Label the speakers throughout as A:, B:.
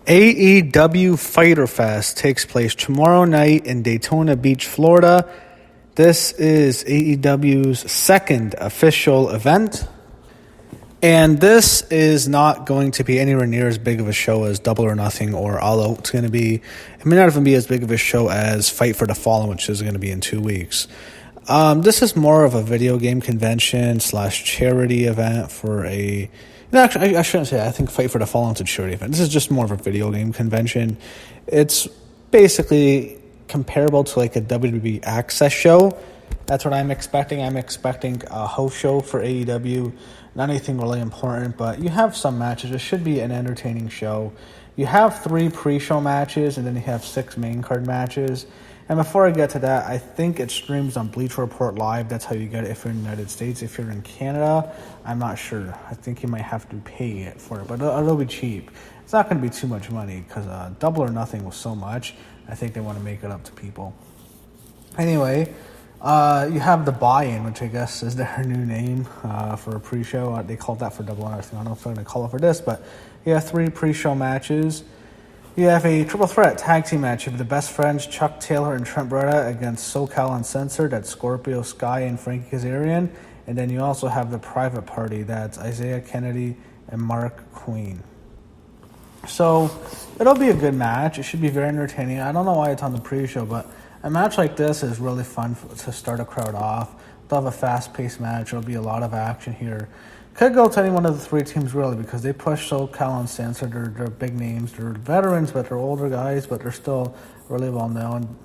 A: AEW Fyter Fest takes place tomorrow night in Daytona Beach, Florida. This is AEW's second official event, and this is not going to be anywhere near as big of a show as Double or Nothing or All Out. It's going to be, it may not even be as big of a show as Fight for the Fallen, which is going to be in 2 weeks. This is more of a video game convention / charity event for a... No, actually, I shouldn't say that. I think Fight for the Fallen is a charity event. This is just more of a video game convention. It's basically comparable to like a WWE Access show. That's what I'm expecting. I'm expecting a host show for AEW. Not anything really important, but you have some matches. It should be an entertaining show. You have 3 pre-show matches, and then you have 6 main card matches. And before I get to that, I think it streams on Bleacher Report Live. That's how you get it if you're in the United States. If you're in Canada, I'm not sure. I think you might have to pay it for it, but it'll be cheap. It's not going to be too much money because Double or Nothing was so much. I think they want to make it up to people. Anyway, you have the Buy-In, which I guess is their new name for a pre-show. They called that for Double or Nothing. I don't know if they're going to call it for this, but you have 3 pre-show matches. You have a triple threat tag team match of the Best Friends, Chuck Taylor and Trent Beretta against SoCal Uncensored. That's Scorpio, Sky, and Frankie Kazarian. And then you also have the private party. That's Isiah, Kennedy, and Marq, Quen. So it'll be a good match. It should be very entertaining. I don't know why it's on the pre-show, but a match like this is really fun to start a crowd off. They'll have a fast-paced match. There'll be a lot of action here. Could go to any one of the 3 teams, really, because they push SoCal Uncensored. They're big names. They're veterans, but they're older guys, but they're still really well known.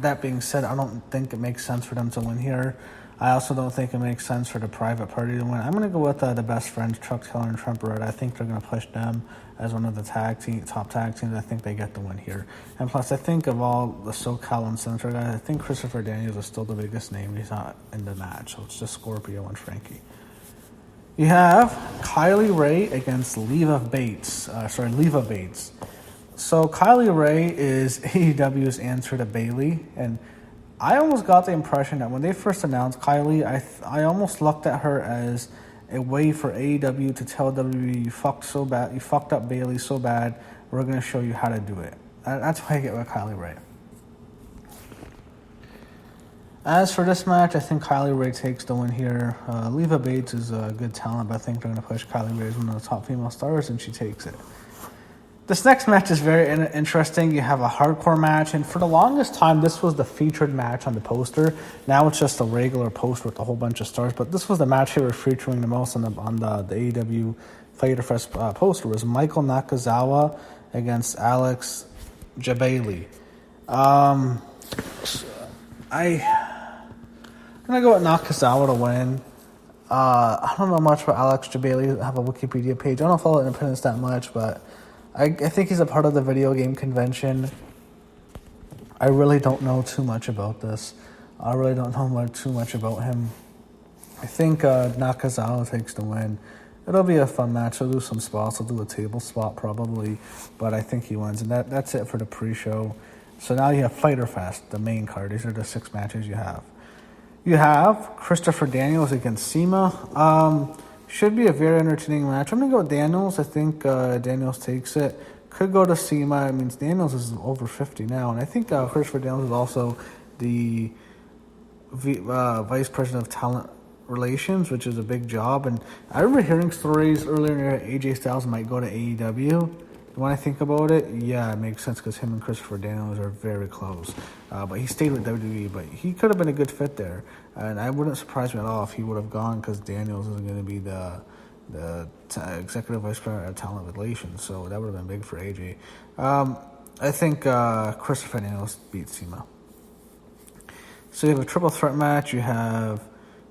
A: That being said, I don't think it makes sense for them to win here. I also don't think it makes sense for the private party to win. I'm going to go with the Best Friends, Chuck Taylor and Trent Beretta. I think they're going to push them as one of the top tag teams. I think they get the win here. And plus, I think of all the SoCal Uncensored guys, I think Christopher Daniels is still the biggest name. He's not in the match, so it's just Scorpio and Frankie. You have Kylie Rae against Leva Bates. Leva Bates. So Kylie Rae is AEW's answer to Jebailey, and I almost got the impression that when they first announced Kylie, I almost looked at her as a way for AEW to tell WWE, you fucked up Jebailey so bad, we're going to show you how to do it. That's why I get with Kylie Rae. As for this match, I think Kylie Rae takes the win here. Leva Bates is a good talent, but I think they're going to push Kylie Rae as one of the top female stars, and she takes it. This next match is very interesting. You have a hardcore match, and for the longest time, this was the featured match on the poster. Now it's just a regular poster with a whole bunch of stars, but this was the match they were featuring the most on the AEW Fyter Fest poster. It was Michael Nakazawa against Alex Jebailey. I'm going to go with Nakazawa to win. I don't know much about Alex Jebailey. I have a Wikipedia page. I don't follow Independence that much, but I think he's a part of the video game convention. I really don't know too much about this. I really don't know too much about him. I think Nakazawa takes the win. It'll be a fun match. He'll do some spots. He'll do a table spot probably, but I think he wins. And that's it for the pre-show. So now you have Fyter Fest, the main card. These are the 6 matches you have. You have Christopher Daniels against Cima. Should be a very entertaining match. I'm going to go with Daniels. I think Daniels takes it. Could go to Cima. It means Daniels is over 50 now. And I think Christopher Daniels is also the Vice President of Talent Relations, which is a big job. And I remember hearing stories earlier that AJ Styles might go to AEW. When I think about it, yeah, it makes sense because him and Christopher Daniels are very close. But he stayed with WWE, but he could have been a good fit there. And I wouldn't surprise me at all if he would have gone because Daniels is going to be the Executive Vice President of Talent Relations, so that would have been big for AJ. I think Christopher Daniels beats Cima. So you have a triple threat match. You have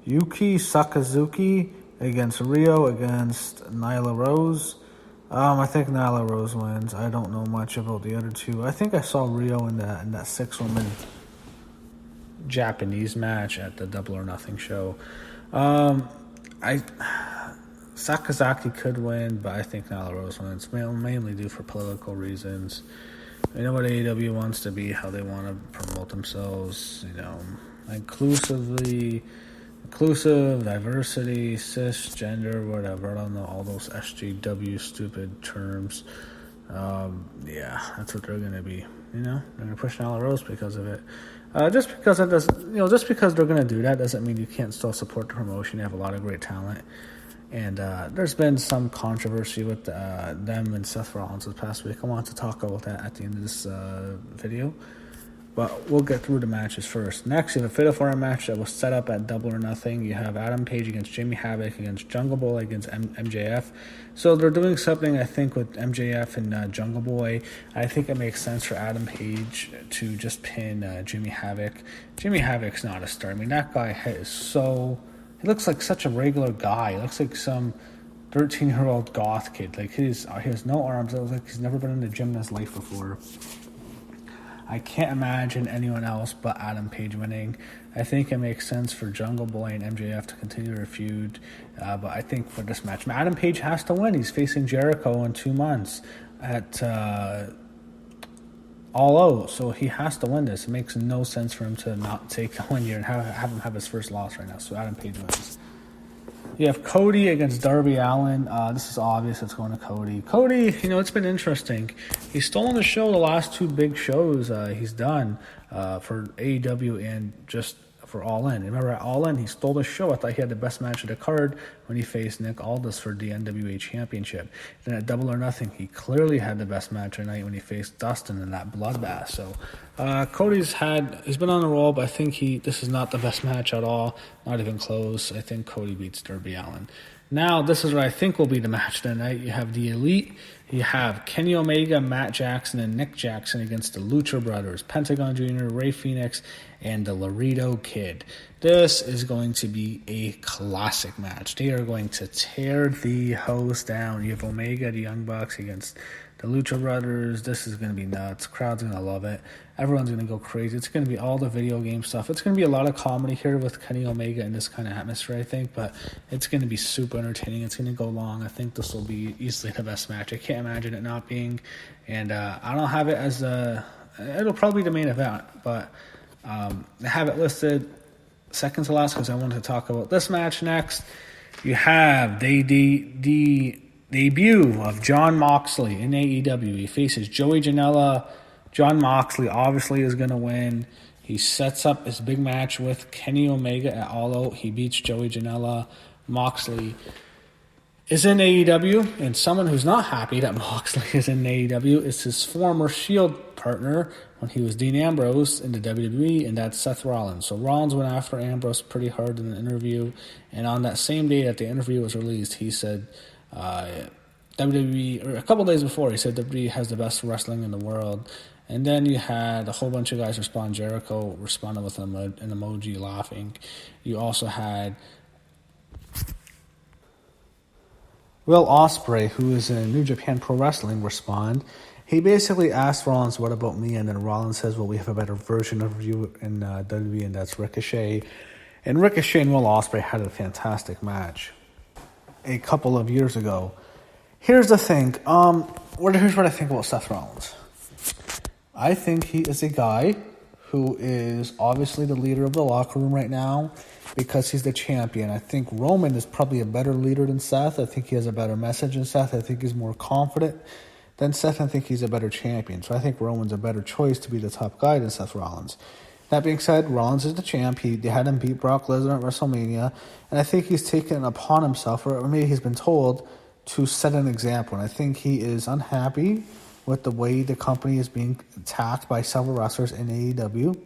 A: Yuki Sakazaki against Riho against Nyla Rose. I think Nyla Rose wins. I don't know much about the other 2. I think I saw Riho in that 6-woman Japanese match at the Double or Nothing show. Sakazaki could win, but I think Nyla Rose wins, mainly due for political reasons. You know what AEW wants to be, how they want to promote themselves, inclusive, diversity, cisgender, whatever. I don't know all those SJW stupid terms. Yeah, that's what they're going to be. They're going to push Nyla Rose because of it. Just because it does, just because they're going to do that doesn't mean you can't still support the promotion. They have a lot of great talent. And there's been some controversy with them and Seth Rollins this past week. I want to talk about that at the end of this video. But we'll get through the matches first. Next, you have a Fatal 4-Man match that was set up at Double or Nothing. You have Adam Page against Jimmy Havoc against Jungle Boy against MJF. So they're doing something, I think, with MJF and Jungle Boy. I think it makes sense for Adam Page to just pin Jimmy Havoc. Jimmy Havoc's not a star. I mean, that guy is so... He looks like such a regular guy. He looks like some 13-year-old goth kid. Like, he has no arms. It looks like he's never been in the gym in his life before. I can't imagine anyone else but Adam Page winning. I think it makes sense for Jungle Boy and MJF to continue their feud. But I think for this match, Adam Page has to win. He's facing Jericho in 2 months at All Out. So he has to win this. It makes no sense for him to not take the win here and have him have his first loss right now. So Adam Page wins. You have Cody against Darby Allin. This is obvious. It's going to Cody. Cody, it's been interesting. He's stolen the show the last 2 big shows he's done for AEW and just for All In. Remember, at All In, he stole the show. I thought he had the best match of the card when he faced Nick Aldis for the NWA Championship. Then at Double or Nothing, he clearly had the best match of the night when he faced Dustin in that bloodbath. So Cody's been on the roll, but I think this is not the best match at all. Not even close. I think Cody beats Darby Allin. Now, this is what I think will be the match tonight. You have the Elite. You have Kenny Omega, Matt Jackson, and Nick Jackson against the Lucha Brothers, Pentagón Jr., Rey Fénix, and the Laredo Kid. This is going to be a classic match. They are going to tear the house down. You have Omega, the Young Bucks, against the Lucha Brothers. This is going to be nuts. Crowd's going to love it. Everyone's going to go crazy. It's going to be all the video game stuff. It's going to be a lot of comedy here with Kenny Omega in this kind of atmosphere, I think, but it's going to be super entertaining. It's going to go long. I think this will be easily the best match. I can't imagine it not being, and I don't have it as it'll probably be the main event, but I have it listed second to last because I wanted to talk about this match next. You have the debut of Jon Moxley in AEW. He faces Joey Janela. Jon Moxley obviously is going to win. He sets up his big match with Kenny Omega at All Out. He beats Joey Janela. Moxley is in AEW, and someone who's not happy that Moxley is in AEW is his former Shield partner when he was Dean Ambrose in the WWE, and that's Seth Rollins. So Rollins went after Ambrose pretty hard in the interview, and on that same day that the interview was released, he said WWE, or a couple days before, he said WWE has the best wrestling in the world. And then you had a whole bunch of guys respond. Jericho responded with an emoji laughing. You also had Will Ospreay, who is in New Japan Pro Wrestling, respond. He basically asked Rollins, what about me? And then Rollins says, well, we have a better version of you in WWE, and that's Ricochet. And Ricochet and Will Ospreay had a fantastic match a couple of years ago. Here's the thing. Here's what I think about Seth Rollins. I think he is a guy who is obviously the leader of the locker room right now because he's the champion. I think Roman is probably a better leader than Seth. I think he has a better message than Seth. I think he's more confident than Seth. I think he's a better champion. So I think Roman's a better choice to be the top guy than Seth Rollins. That being said, Rollins is the champ. They had him beat Brock Lesnar at WrestleMania. And I think he's taken it upon himself, or maybe he's been told, to set an example. And I think he is unhappy with the way the company is being attacked by several wrestlers in AEW.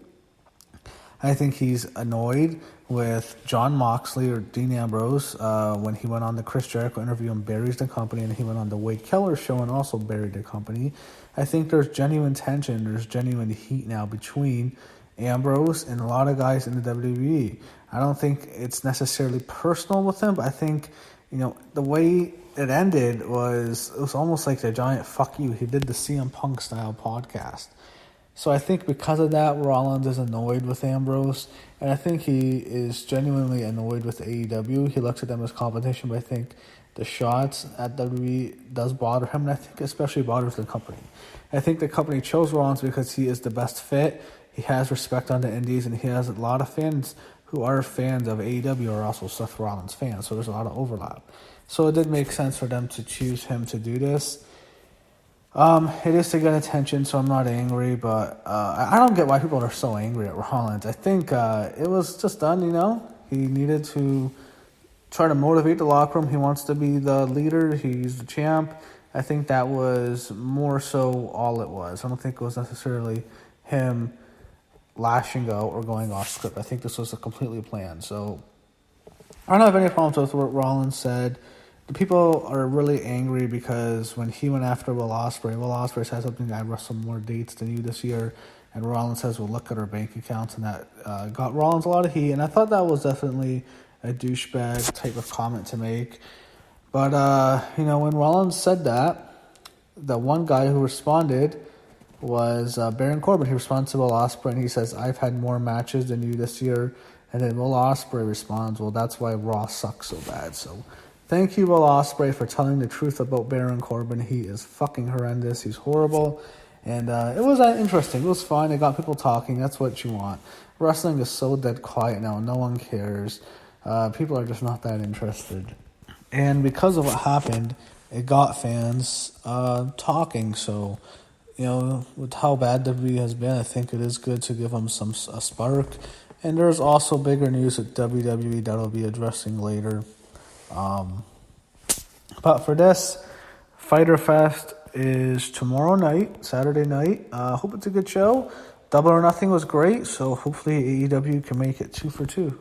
A: I think he's annoyed with Jon Moxley or Dean Ambrose when he went on the Chris Jericho interview and buries the company, and he went on the Wade Keller show and also buried the company. I think there's genuine tension, there's genuine heat now between Ambrose and a lot of guys in the WWE. I don't think it's necessarily personal with him, but I think, the way it ended was almost like the giant fuck you. He did the CM Punk style podcast. So I think because of that, Rollins is annoyed with Ambrose, and I think he is genuinely annoyed with AEW. He looks at them as competition, but I think the shots at WWE does bother him, and I think especially bothers the company. I think the company chose Rollins because he is the best fit. He has respect on the indies, and he has a lot of fans who are fans of AEW are also Seth Rollins fans, so there's a lot of overlap. So it did make sense for them to choose him to do this. It is to get attention, so I'm not angry, but I don't get why people are so angry at Rollins. I think it was just done, He needed to try to motivate the locker room. He wants to be the leader. He's the champ. I think that was more so all it was. I don't think it was necessarily him lashing out or going off script. I think this was a completely planned. So I don't have any problems with what Rollins said. The people are really angry because when he went after Will Ospreay said something, I wrestled more dates than you this year. And Rollins says, well, look at our bank accounts. And that got Rollins a lot of heat. And I thought that was definitely a douchebag type of comment to make. But, when Rollins said that, the one guy who responded was Baron Corbin. He responds to Will Ospreay, and he says, I've had more matches than you this year. And then Will Ospreay responds, well, that's why Raw sucks so bad. So thank you, Will Ospreay, for telling the truth about Baron Corbin. He is fucking horrendous. He's horrible. And it was interesting. It was fun. It got people talking. That's what you want. Wrestling is so dead quiet now. No one cares. People are just not that interested. And because of what happened, it got fans talking. So, with how bad WWE has been, I think it is good to give them a spark. And there's also bigger news at WWE that I'll be addressing later. But for this, Fyter Fest is tomorrow night, Saturday night. Hope it's a good show. Double or Nothing was great, so hopefully AEW can make it 2 for 2.